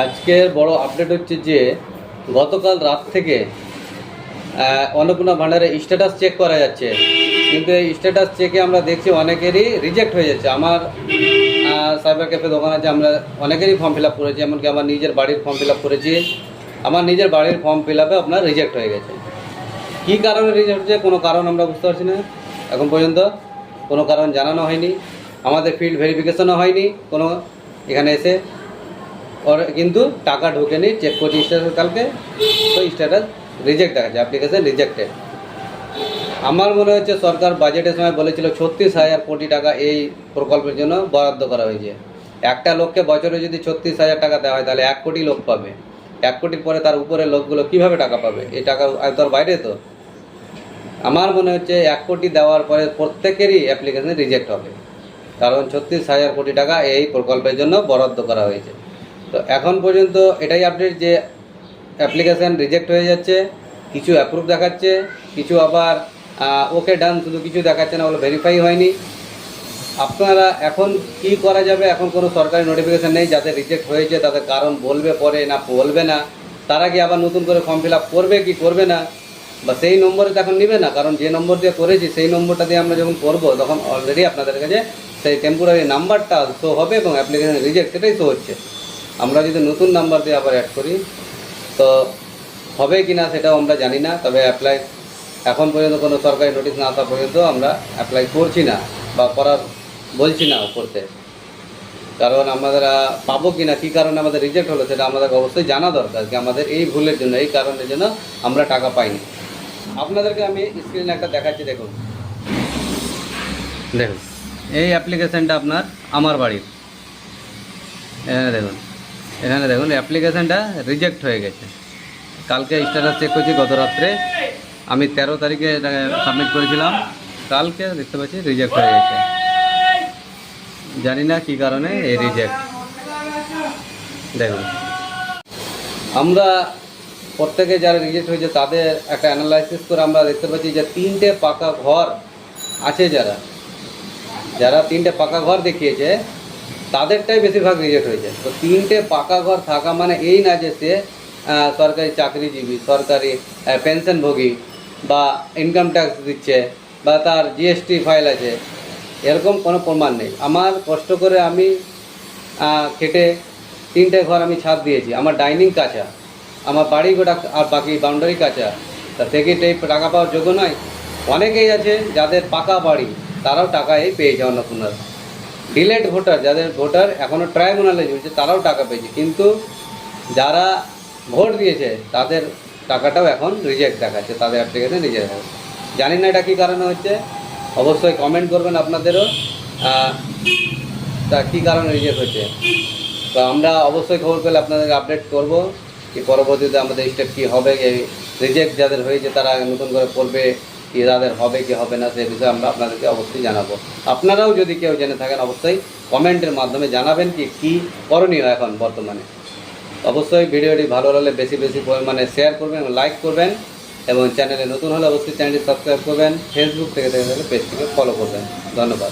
আজকের বড় আপডেট হচ্ছে যে গতকাল রাত থেকে অন্নপূর্ণা ভান্ডারে স্ট্যাটাস চেক করা যাচ্ছে, কিন্তু এই স্ট্যাটাস চেকে আমরা দেখছি অনেকেরই রিজেক্ট হয়ে যাচ্ছে। আমার সাইবার ক্যাফে দোকান আছে, আমরা অনেকেরই ফর্ম ফিল আপ করেছি, এমনকি আমার নিজের বাড়ির ফর্ম ফিল আপ করেছি। আমার নিজের বাড়ির ফর্ম ফিল আপে আপনার রিজেক্ট হয়ে গেছে। কী কারণে রিজেক্ট হচ্ছে কোনো কারণ আমরা বুঝতে পারছি না, এখন পর্যন্ত কোনো কারণ জানানো হয়নি, আমাদের ফিল্ড ভেরিফিকেশনও হয়নি কোনো এখানে এসে, ওর কিন্তু টাকা ঢোকেনি। চেক করছি স্ট্যাটাস কালকে, তো স্ট্যাটাস রিজেক্ট দেখাচ্ছে, অ্যাপ্লিকেশন রিজেক্টেড। আমার মনে হচ্ছে সরকার বাজেটের সময় বলেছিল 36,000 কোটি টাকা এই প্রকল্পের জন্য বরাদ্দ করা হয়েছে। একটা লোককে বছরে যদি 36,000 টাকা দেওয়া হয় তাহলে 1 কোটি লোক পাবে। 1 কোটির পরে তার উপরে লোকগুলো কিভাবে টাকা পাবে? এই টাকা তার বাইরে তো। আমার মনে হচ্ছে 1 কোটি দেওয়ার পরে প্রত্যেকেরই অ্যাপ্লিকেশন রিজেক্ট হবে, কারণ 36,000 কোটি টাকা এই প্রকল্পের জন্য বরাদ্দ করা হয়েছে। তো এখন পর্যন্ত এটাই আপডেট যে অ্যাপ্লিকেশান রিজেক্ট হয়ে যাচ্ছে, কিছু অ্যাপ্রুভ দেখাচ্ছে, কিছু আবার ওকে ডান শুধু কিছু দেখাচ্ছে না, ওগুলো ভেরিফাই হয়নি। আপনারা এখন কি করা যাবে? এখন কোনো সরকারি নোটিফিকেশান নেই। যাদের রিজেক্ট হয়েছে তাদের কারণ বলবে পরে, না বলবে না, তারা কি আবার নতুন করে ফর্ম ফিল আপ করবে কি করবে না, বা সেই নম্বরে তো এখন নেবে না, কারণ যে নম্বর দিয়ে করেছি সেই নম্বরটা দিয়ে আমরা যখন করবো তখন অলরেডি আপনাদের কাছে সেই টেম্পোরারি নাম্বারটা শো হবে এবং অ্যাপ্লিকেশান রিজেক্ট সেটাই শো হচ্ছে। আমরা যদি নতুন নাম্বার দিয়ে আবার অ্যাড করি তো হবে কি না সেটাও আমরা জানি না। তবে অ্যাপ্লাই এখন পর্যন্ত কোনো সরকারি নোটিশ না আসা পর্যন্ত আমরা অ্যাপ্লাই করছি না বা করার বলছি না করতে, কারণ আমরা পাবো কি না, কী কারণে আমাদের রিজেক্ট হলো সেটা আমাদের অবশ্যই জানা দরকার, যে আমাদের এই ভুলের জন্য, এই কারণের জন্য আমরা টাকা পাইনি। আপনাদেরকে আমি স্ক্রিনে একটা দেখাচ্ছি, দেখুন দেখুন এই অ্যাপ্লিকেশানটা আপনার আমার বাড়ির, এখানে দেখুন, এখানে দেখুন অ্যাপ্লিকেশানটা রিজেক্ট হয়ে গেছে। কালকে স্ট্যাটাস চেক করছি গত রাত্রে, আমি 13 তারিখে এটা সাবমিট করেছিলাম, কালকে দেখতে পাচ্ছি রিজেক্ট হয়ে গেছে। জানি না কী কারণে এই রিজেক্ট। দেখুন আমরা প্রত্যেকে যারা রিজেক্ট হয়েছে তাদের একটা অ্যানালাইসিস করে আমরা দেখতে পাচ্ছি যে 3টে পাকা ঘর আছে, যারা 3টে পাকা ঘর দেখিয়েছে তাদেরটাই বেশিরভাগ রিজেক্ট হয়েছে। তো 3টে পাকা ঘর থাকা মানে এই না যে সে সরকারি চাকরিজীবী, সরকারি পেনশনভোগী বা ইনকাম ট্যাক্স দিচ্ছে বা তার জিএসটি ফাইল আছে, এরকম কোনো প্রমাণ নেই। আমার কষ্ট করে আমি খেটে 3টে ঘর আমি ছাদ দিয়েছি, আমার ডাইনিং কাঁচা, আমার বাড়ি গোটা আর বাকি বাউন্ডারি কাঁচা, তা থেকে টাকা পাওয়ার যোগ্য নয়। অনেকেই আছে যাদের পাকা বাড়ি, তারাও টাকা এই পেয়েছে অন্নপূর্ণার। ডিলেট ভোটার, যাদের ভোটার এখনও ট্রাইব্যুনালে ঝুলছে, তারাও টাকা পেয়েছে, কিন্তু যারা ভোট দিয়েছে তাদের টাকাটাও এখন রিজেক্ট দেখাচ্ছে, তাদের অ্যাপ্লিকেশন রিজেক্ট দেখাচ্ছে। জানি না এটা কী কারণে হচ্ছে, অবশ্যই কমেন্ট করবেন আপনাদেরও তা কী কারণে রিজেক্ট হচ্ছে। তো আমরা অবশ্যই খবর পেলে আপনাদেরকে আপডেট করব কি পরবর্তীতে আমাদের স্টেপ কী হবে। এই রিজেক্ট যাদের হয়েছে তারা নতুন করে করবে কি, তাদের হবে কি হবে না, সে বিষয়ে আমরা আপনাদেরকে অবশ্যই জানাবো। আপনারাও যদি কেউ জেনে থাকেন অবশ্যই কমেন্টের মাধ্যমে জানাবেন কি কী করণীয় এখন বর্তমানে। অবশ্যই ভিডিওটি ভালো লাগলে বেশি বেশি পরিমাণে শেয়ার করবেন এবং লাইক করবেন, এবং চ্যানেলে নতুন হলে অবশ্যই চ্যানেলটি সাবস্ক্রাইব করবেন। ফেসবুক থেকে দেখে থাকলে পেজটিকে ফলো করবেন। ধন্যবাদ।